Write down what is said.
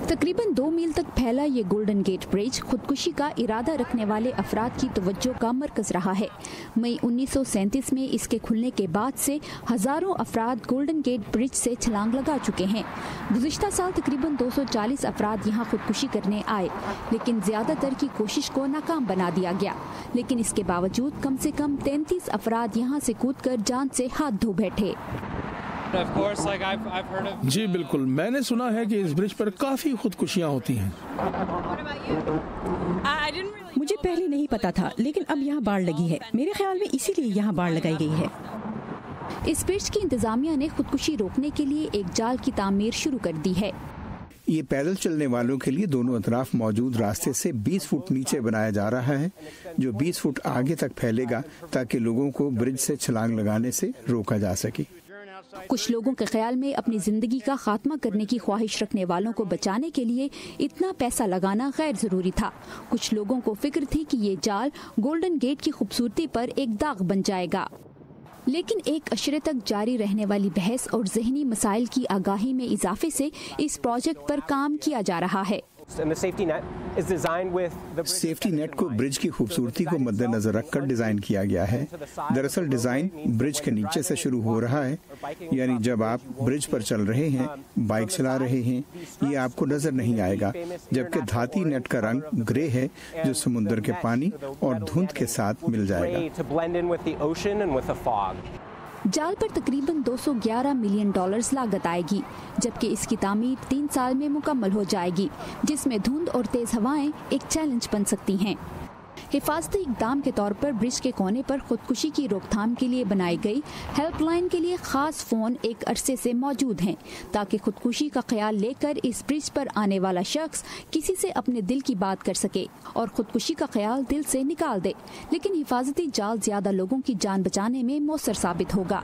तकरीबन 2 मील तक फैला ये गोल्डन गेट ब्रिज खुदकुशी का इरादा रखने वाले अफराद की तवज्जो का मरकज रहा है। मई 1937 में इसके खुलने के बाद से हजारों अफराद गोल्डन गेट ब्रिज से छलांग लगा चुके हैं। गुज़िश्ता साल तकरीबन 240 अफराद यहाँ खुदकुशी करने आए, लेकिन ज्यादातर की कोशिश को नाकाम बना दिया गया। लेकिन इसके बावजूद कम से कम 33 अफराद यहाँ से कूदकर जान से हाथ धो बैठे। जी बिल्कुल, मैंने सुना है कि इस ब्रिज पर काफी खुदकुशियां होती हैं। मुझे पहले नहीं पता था, लेकिन अब यहाँ बाड़ लगी है। मेरे ख्याल में इसीलिए यहाँ बाड़ लगाई गई है। इस ब्रिज की इंतजामिया ने खुदकुशी रोकने के लिए एक जाल की तामीर शुरू कर दी है। ये पैदल चलने वालों के लिए दोनों अतराफ मौजूद रास्ते से 20 फुट नीचे बनाया जा रहा है, जो 20 फुट आगे तक फैलेगा ताकि लोगों को ब्रिज से छलांग लगाने से रोका जा सके। कुछ लोगों के ख्याल में अपनी जिंदगी का खात्मा करने की ख्वाहिश रखने वालों को बचाने के लिए इतना पैसा लगाना गैर जरूरी था। कुछ लोगों को फिक्र थी कि ये जाल गोल्डन गेट की खूबसूरती पर एक दाग बन जाएगा। लेकिन एक अशरे तक जारी रहने वाली बहस और जहनी मसाइल की आगाही में इजाफे से इस प्रोजेक्ट पर काम किया जा रहा है। सेफ्टी नेट को ब्रिज की खूबसूरती को मद्देनजर रखकर डिजाइन किया गया है। दरअसल डिजाइन ब्रिज के नीचे से शुरू हो रहा है, यानी जब आप ब्रिज पर चल रहे हैं, बाइक चला रहे हैं, ये आपको नजर नहीं आएगा, जबकि धाती नेट का रंग ग्रे है जो समुद्र के पानी और धुंध के साथ मिल जाएगा। जाल पर तकरीबन $211 मिलियन लागत आएगी, जबकि इसकी तामीर 3 साल में मुकम्मल हो जाएगी, जिसमें धुंध और तेज हवाएं एक चैलेंज बन सकती हैं। हिफाजती इकदाम के तौर पर ब्रिज के कोने पर खुदकुशी की रोकथाम के लिए बनाई गई हेल्पलाइन के लिए खास फोन एक अरसे से मौजूद हैं, ताकि खुदकुशी का ख्याल लेकर इस ब्रिज पर आने वाला शख्स किसी से अपने दिल की बात कर सके और खुदकुशी का ख्याल दिल से निकाल दे। लेकिन हिफाजती जाल ज्यादा लोगों की जान बचाने में मौसर साबित होगा।